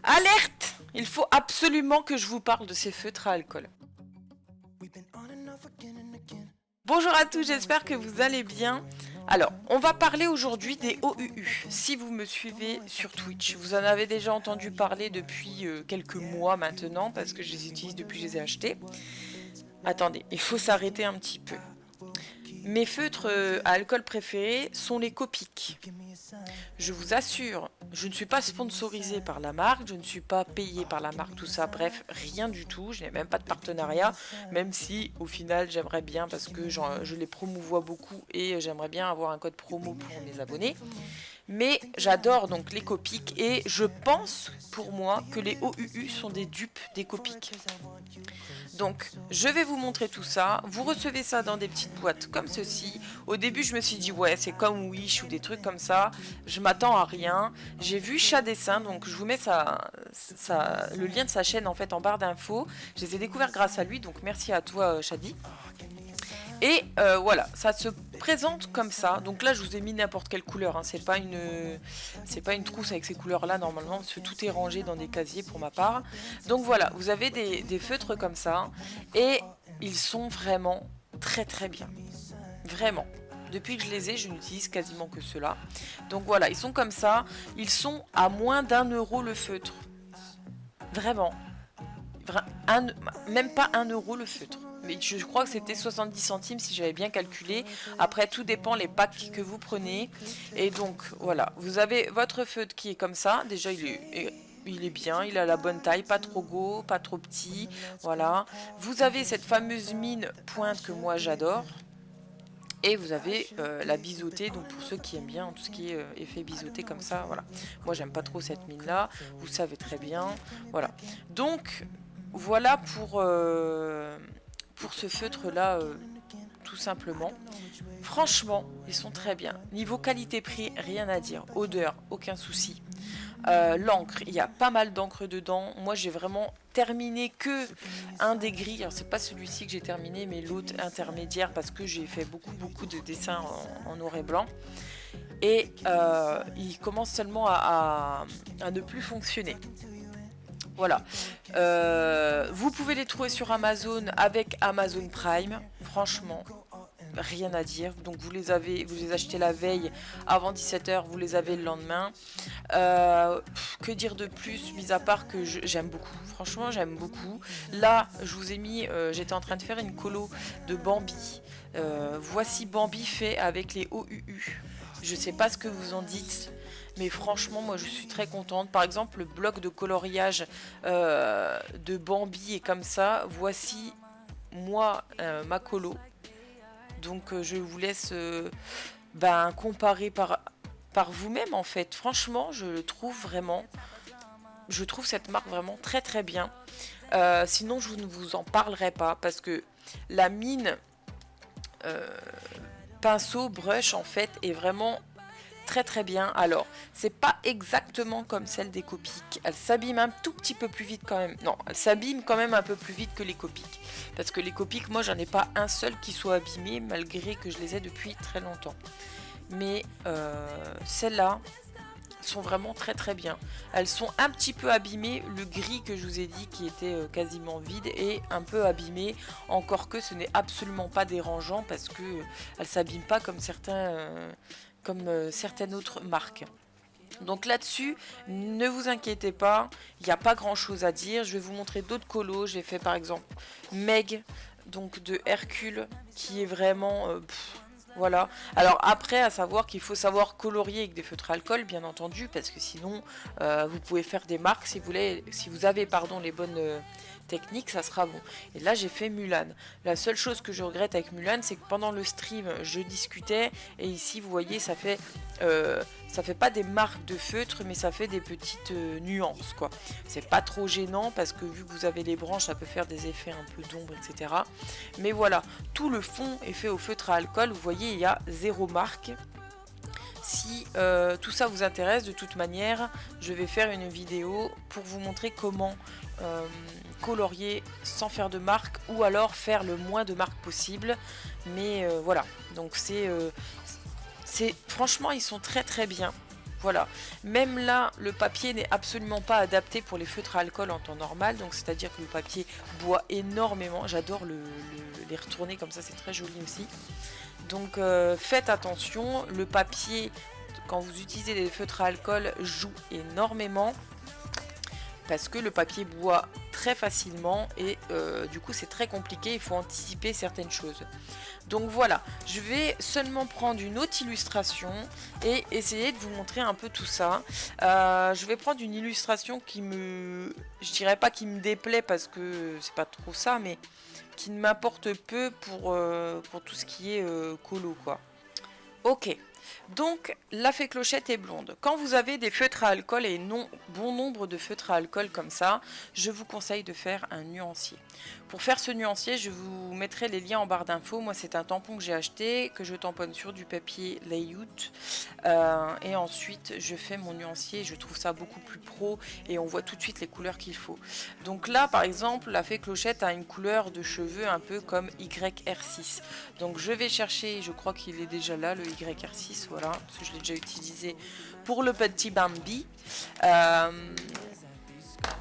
Alerte! Il faut absolument que je vous parle de ces feutres à alcool. Bonjour à tous, j'espère que vous allez bien. Alors, on va parler aujourd'hui des OUU. Si vous me suivez sur Twitch, vous en avez déjà entendu parler depuis quelques mois maintenant, parce que je les utilise depuis que je les ai achetés. Attendez, il faut s'arrêter un petit peu. Mes feutres à alcool préférés sont les Copic. Je vous assure, je ne suis pas sponsorisée par la marque, je ne suis pas payée par la marque, tout ça, bref, rien du tout, je n'ai même pas de partenariat, même si au final j'aimerais bien parce que je les promouvois beaucoup et j'aimerais bien avoir un code promo pour mes abonnés. Mais j'adore donc les Copic et je pense pour moi que les OUU sont des dupes des Copic. Donc je vais vous montrer tout ça, vous recevez ça dans des petites boîtes comme ceci. Au début je me suis dit ouais c'est comme Wish ou des trucs comme ça, je m'attends à rien. J'ai vu Chat Dessin, donc je vous mets le lien de sa chaîne en fait en barre d'infos. Je les ai découverts grâce à lui, donc merci à toi Shadi. Et voilà, ça se présente comme ça. Donc là, je vous ai mis n'importe quelle couleur. Hein. C'est pas une trousse avec ces couleurs-là normalement, parce que tout est rangé dans des casiers pour ma part. Donc voilà, vous avez des feutres comme ça, et ils sont vraiment très très bien. Vraiment. Depuis que je les ai, je n'utilise quasiment que ceux-là. Donc voilà, ils sont comme ça. Ils sont à moins d'1 € le feutre. Vraiment. Même pas 1 € le feutre. Mais je crois que c'était 70 centimes si j'avais bien calculé. Après, tout dépend les packs que vous prenez. Et donc, voilà. Vous avez votre feutre qui est comme ça. Déjà, il est bien, il a la bonne taille, pas trop gros, pas trop petit. Voilà. Vous avez cette fameuse mine pointe que moi j'adore. Et vous avez la biseautée, donc pour ceux qui aiment bien tout ce qui est effet biseauté comme ça, voilà. Moi j'aime pas trop cette mine là, vous savez très bien, voilà. Donc voilà pour ce feutre là, tout simplement. Franchement, ils sont très bien. Niveau qualité-prix, rien à dire. Odeur, aucun souci. L'encre, il y a pas mal d'encre dedans. Moi j'ai vraiment terminé que un des gris. Alors c'est pas celui-ci que j'ai terminé, mais l'autre intermédiaire parce que j'ai fait beaucoup de dessins en noir et blanc. Et il commence seulement à ne plus fonctionner. Voilà. Vous pouvez les trouver sur Amazon avec Amazon Prime. Franchement, rien à dire. Donc vous les achetez la veille avant 17 h, vous les avez le lendemain. Que dire de plus, mis à part que j'aime beaucoup. Franchement, j'aime beaucoup. Là, je vous ai mis, j'étais en train de faire une colo de Bambi. Voici Bambi fait avec les OUU. Je sais pas ce que vous en dites, mais franchement, moi je suis très contente. Par exemple, le bloc de coloriage de Bambi est comme ça. Voici moi ma colo. Donc je vous laisse comparer par vous-même en fait. Franchement, je trouve cette marque vraiment très très bien. Sinon, je ne vous en parlerai pas parce que la mine pinceau brush en fait est vraiment très très bien. Alors c'est pas exactement comme celle des Copic, elle s'abîme un tout petit peu plus vite quand même. Non, elle s'abîme quand même un peu plus vite que les Copic, parce que les Copic, moi j'en ai pas un seul qui soit abîmé malgré que je les ai depuis très longtemps. Mais celles-là sont vraiment très très bien. Elles sont un petit peu abîmées, le gris que je vous ai dit qui était quasiment vide est un peu abîmé, encore que ce n'est absolument pas dérangeant parce que elles s'abîment pas comme certaines autres marques. Donc là-dessus, ne vous inquiétez pas, il n'y a pas grand chose à dire. Je vais vous montrer d'autres colos. J'ai fait par exemple Meg, donc de Hercule, qui est vraiment voilà. Alors après, à savoir qu'il faut savoir colorier avec des feutres alcool, bien entendu, parce que sinon, vous pouvez faire des marques si vous avez les bonnes techniques, ça sera bon. Et là, j'ai fait Mulan. La seule chose que je regrette avec Mulan, c'est que pendant le stream, je discutais, et ici, vous voyez, ça fait pas des marques de feutre, mais ça fait des petites nuances, quoi. C'est pas trop gênant, parce que vu que vous avez les branches, ça peut faire des effets un peu d'ombre, etc. Mais voilà, tout le fond est fait au feutre à alcool. Vous voyez, il y a 0 marque. Si tout ça vous intéresse, de toute manière, je vais faire une vidéo pour vous montrer comment colorier sans faire de marque, ou alors faire le moins de marques possible. Mais voilà, donc franchement, ils sont très très bien. Voilà, même là, le papier n'est absolument pas adapté pour les feutres à alcool en temps normal, donc c'est-à-dire que le papier boit énormément. J'adore les retourner comme ça, c'est très joli aussi. Donc faites attention, le papier, quand vous utilisez des feutres à alcool, joue énormément parce que le papier boit très facilement et du coup c'est très compliqué, il faut anticiper certaines choses. Donc voilà, je vais seulement prendre une autre illustration et essayer de vous montrer un peu tout ça. Je vais prendre une illustration qui me... je dirais pas qui me déplaît parce que c'est pas trop ça, mais qui ne m'apporte peu pour tout ce qui est colo quoi. Ok, donc la fée Clochette est blonde. Quand vous avez des feutres à alcool et bon nombre de feutres à alcool comme ça, je vous conseille de faire un nuancier. Pour faire ce nuancier, je vous mettrai les liens en barre d'infos. Moi, c'est un tampon que j'ai acheté, que je tamponne sur du papier layout. Et ensuite, je fais mon nuancier. Je trouve ça beaucoup plus pro et on voit tout de suite les couleurs qu'il faut. Donc là, par exemple, la fée Clochette a une couleur de cheveux un peu comme YR6. Donc je vais chercher, je crois qu'il est déjà là, le YR6, voilà, parce que je l'ai déjà utilisé pour le petit Bambi.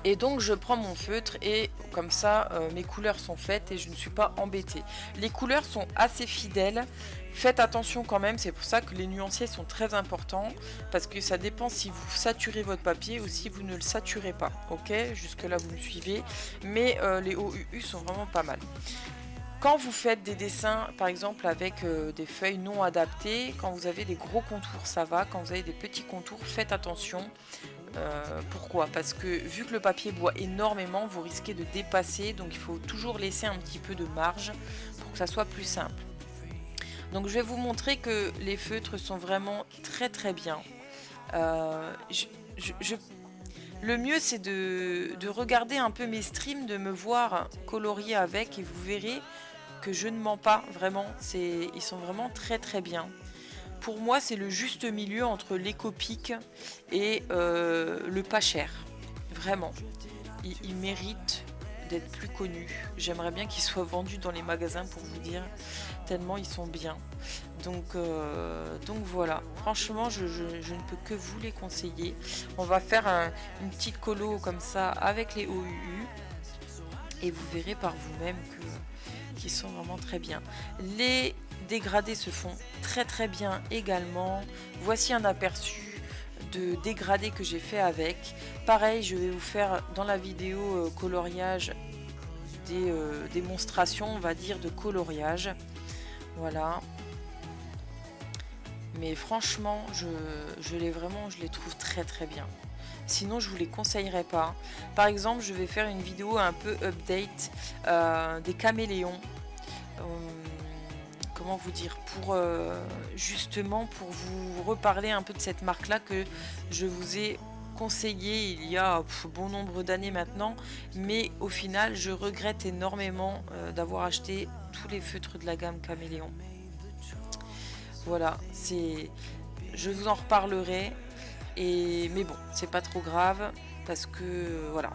Et donc je prends mon feutre et comme ça mes couleurs sont faites et je ne suis pas embêtée. Les couleurs sont assez fidèles, faites attention quand même, c'est pour ça que les nuanciers sont très importants parce que ça dépend si vous saturez votre papier ou si vous ne le saturez pas. Ok, jusque là vous me suivez, mais les OUU sont vraiment pas mal. Quand vous faites des dessins, par exemple avec des feuilles non adaptées, quand vous avez des gros contours, ça va. Quand vous avez des petits contours, faites attention. Pourquoi? Parce que vu que le papier boit énormément, vous risquez de dépasser. Donc il faut toujours laisser un petit peu de marge pour que ça soit plus simple. Donc je vais vous montrer que les feutres sont vraiment très très bien. Le mieux c'est de regarder un peu mes streams, de me voir colorier avec et vous verrez que je ne mens pas vraiment, ils sont vraiment très très bien. Pour moi c'est le juste milieu entre l'écopique et le pas cher, vraiment. Ils méritent d'être plus connus. J'aimerais bien qu'ils soient vendus dans les magasins pour vous dire, tellement ils sont bien. Donc voilà, franchement je ne peux que vous les conseiller. On va faire une petite colo comme ça avec les OUU et vous verrez par vous-même qu'ils sont vraiment très bien. Les dégradés se font très très bien également. Voici un aperçu de dégradés que j'ai fait avec. Pareil, je vais vous faire dans la vidéo coloriage des démonstrations, on va dire, de coloriage. Voilà. Mais franchement, je les trouve très très bien. Sinon, je vous les conseillerais pas. Par exemple, je vais faire une vidéo un peu update des caméléons. Comment vous dire, pour justement pour vous reparler un peu de cette marque là que je vous ai conseillé il y a bon nombre d'années maintenant, mais au final je regrette énormément d'avoir acheté tous les feutres de la gamme Caméléon. Voilà, je vous en reparlerai, mais bon, c'est pas trop grave parce que voilà,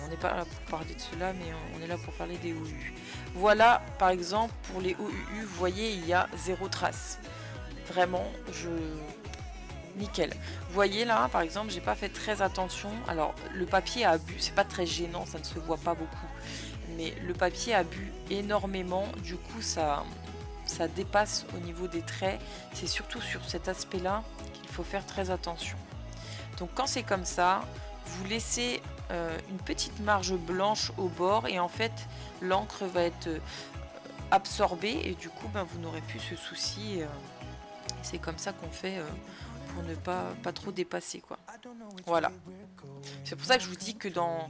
on n'est pas là pour parler de cela, mais on est là pour parler des OUU. Voilà, par exemple, pour les OUU, vous voyez, il y a 0 trace. Vraiment, nickel. Vous voyez là, par exemple, j'ai pas fait très attention. Alors, le papier a bu, c'est pas très gênant, ça ne se voit pas beaucoup. Mais le papier a bu énormément, du coup, ça dépasse au niveau des traits. C'est surtout sur cet aspect-là qu'il faut faire très attention. Donc, quand c'est comme ça, vous laissez une petite marge blanche au bord et en fait l'encre va être absorbée et du coup vous n'aurez plus ce souci. C'est comme ça qu'on fait pour ne pas trop dépasser quoi. Voilà. C'est pour ça que je vous dis que dans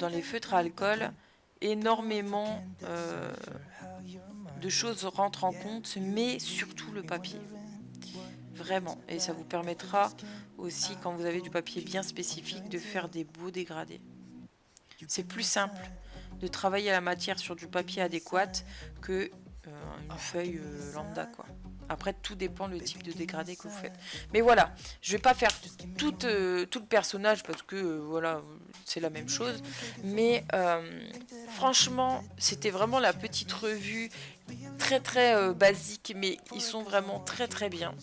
les feutres à alcool, énormément de choses rentrent en compte, mais surtout le papier. Vraiment, et ça vous permettra aussi, quand vous avez du papier bien spécifique, de faire des beaux dégradés. C'est plus simple de travailler la matière sur du papier adéquat que une feuille lambda quoi. Après tout dépend le type de dégradé que vous faites. Mais voilà, je vais pas faire tout le personnage parce que voilà, c'est la même chose. Mais franchement, c'était vraiment la petite revue très très basiques, mais ils sont vraiment très très bien.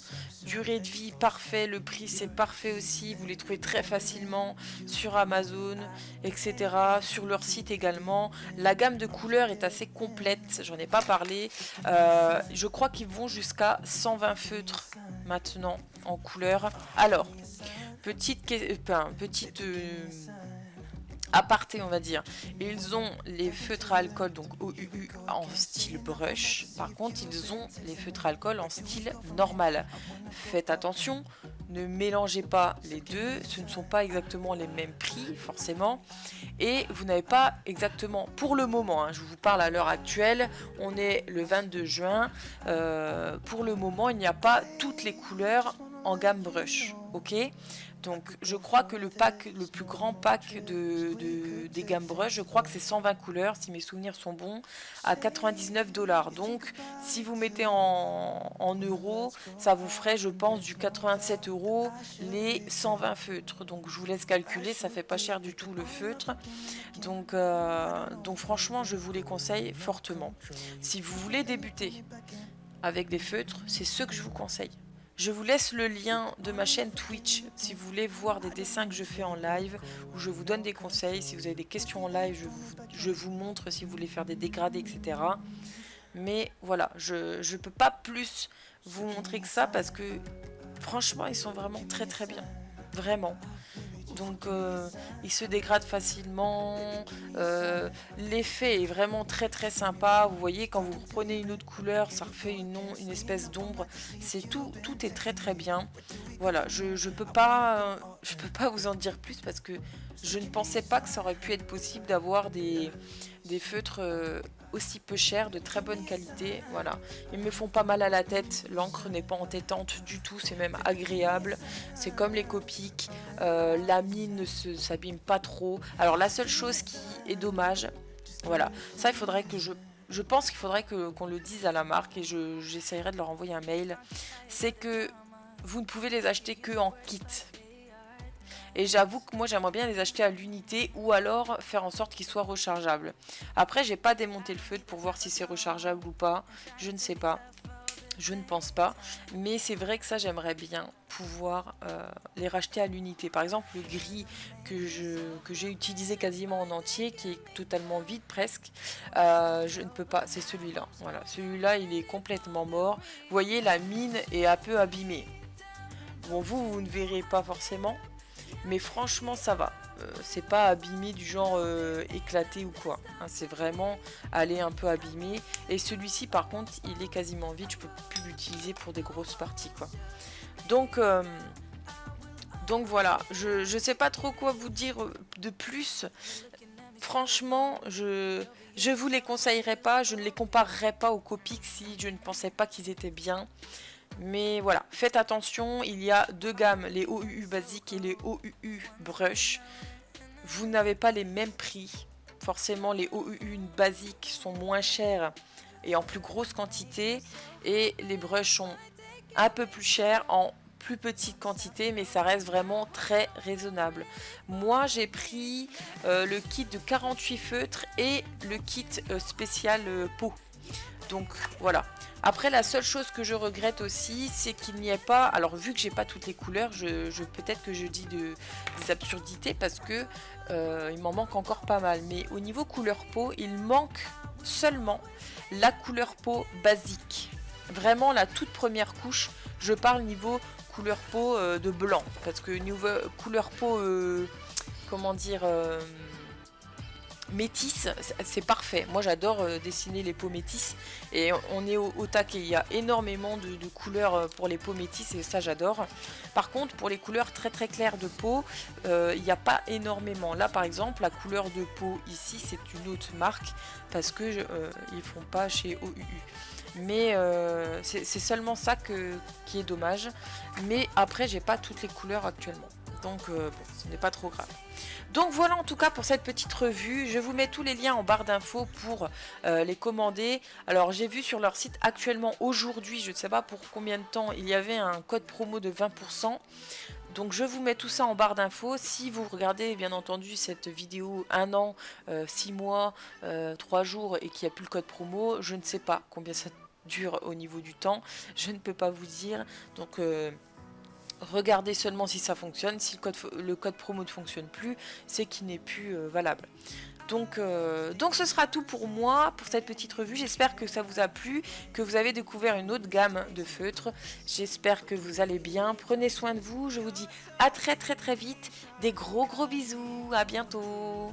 Durée de vie parfait, le prix c'est parfait aussi, vous les trouvez très facilement sur Amazon, etc. Sur leur site également. La gamme de couleurs est assez complète, j'en ai pas parlé. Je crois qu'ils vont jusqu'à 120 feutres maintenant en couleur. Alors, petite aparté, on va dire. Ils ont les feutres à alcool, donc OUU en style brush. Par contre, ils ont les feutres à alcool en style normal. Faites attention, ne mélangez pas les deux. Ce ne sont pas exactement les mêmes prix, forcément. Et vous n'avez pas exactement, pour le moment, hein, je vous parle à l'heure actuelle, on est le 22 juin. Pour le moment, il n'y a pas toutes les couleurs en gamme brush. Ok, donc je crois que le plus grand pack des gammes brush, je crois que c'est 120 couleurs, si mes souvenirs sont bons, à 99 $. Donc si vous mettez en euros, ça vous ferait, je pense, du 87 € les 120 feutres. Donc je vous laisse calculer, ça fait pas cher du tout le feutre. Donc franchement, je vous les conseille fortement. Si vous voulez débuter avec des feutres, c'est ce que je vous conseille. Je vous laisse le lien de ma chaîne Twitch si vous voulez voir des dessins que je fais en live, où je vous donne des conseils. Si vous avez des questions en live, je vous montre si vous voulez faire des dégradés, etc. Mais voilà, je ne peux pas plus vous montrer que ça parce que franchement, ils sont vraiment très très bien. Vraiment. Donc il se dégrade facilement, l'effet est vraiment très très sympa. Vous voyez, quand vous reprenez une autre couleur, ça refait une espèce d'ombre. C'est tout est très très bien. Voilà, je peux pas vous en dire plus parce que je ne pensais pas que ça aurait pu être possible d'avoir des feutres aussi peu chers, de très bonne qualité. Voilà, ils me font pas mal à la tête, l'encre n'est pas entêtante du tout, c'est même agréable. C'est comme les Copics, la mine ne s'abîme pas trop. Alors la seule chose qui est dommage, voilà, ça il faudrait que je pense qu'il faudrait qu'on le dise à la marque et j'essaierai de leur envoyer un mail, c'est que vous ne pouvez les acheter que en kit. Et j'avoue que moi j'aimerais bien les acheter à l'unité ou alors faire en sorte qu'ils soient rechargeables. Après j'ai pas démonté le feutre pour voir si c'est rechargeable ou pas. Je ne sais pas. Je ne pense pas. Mais c'est vrai que ça j'aimerais bien pouvoir les racheter à l'unité. Par exemple le gris que j'ai utilisé quasiment en entier, qui est totalement vide presque. Je ne peux pas. C'est celui-là. Voilà. Celui-là il est complètement mort. Vous voyez la mine est un peu abîmée. Bon vous ne verrez pas forcément. Mais franchement ça va, c'est pas abîmé du genre éclaté ou quoi, hein, c'est vraiment aller un peu abîmé. Et celui-ci par contre il est quasiment vide, je peux plus l'utiliser pour des grosses parties quoi. Donc, donc voilà, je sais pas trop quoi vous dire de plus. Franchement, je vous les conseillerais pas, je ne les comparerais pas aux Copics si je ne pensais pas qu'ils étaient bien. Mais voilà, faites attention, il y a deux gammes, les OUU basiques et les OUU brush. Vous n'avez pas les mêmes prix. Forcément, les OUU basiques sont moins chers et en plus grosse quantité. Et les brushs sont un peu plus chers en plus petite quantité, mais ça reste vraiment très raisonnable. Moi, j'ai pris le kit de 48 feutres et le kit spécial peau. Donc voilà. Après la seule chose que je regrette aussi, c'est qu'il n'y ait pas, alors vu que j'ai pas toutes les couleurs, peut-être que je dis des absurdités parce que il m'en manque encore pas mal. Mais au niveau couleur peau, il manque seulement la couleur peau basique. Vraiment la toute première couche, je parle niveau couleur peau de blanc. Parce que niveau couleur peau, comment dire... métis, c'est parfait. Moi j'adore dessiner les peaux métisses et on est au taquet. Il y a énormément de couleurs pour les peaux métisses et ça j'adore. Par contre pour les couleurs très très claires de peau, il n'y a pas énormément. Là par exemple la couleur de peau ici c'est une autre marque parce que ils font pas chez OUU. Mais c'est seulement ça qui est dommage. Mais après j'ai pas toutes les couleurs actuellement. Donc bon, ce n'est pas trop grave. Donc voilà en tout cas pour cette petite revue. Je vous mets tous les liens en barre d'infos pour les commander. Alors j'ai vu sur leur site actuellement aujourd'hui, je ne sais pas pour combien de temps, il y avait un code promo de 20%. Donc je vous mets tout ça en barre d'infos. Si vous regardez bien entendu cette vidéo 1 an, 6 mois, 3 jours et qu'il n'y a plus le code promo, je ne sais pas combien ça dure au niveau du temps. Je ne peux pas vous dire. Donc regardez seulement si ça fonctionne. Si le code promo ne fonctionne plus, c'est qu'il n'est plus valable. Donc ce sera tout pour moi, pour cette petite revue. J'espère que ça vous a plu, que vous avez découvert une autre gamme de feutres. J'espère que vous allez bien. Prenez soin de vous. Je vous dis à très très très vite. Des gros bisous. À bientôt.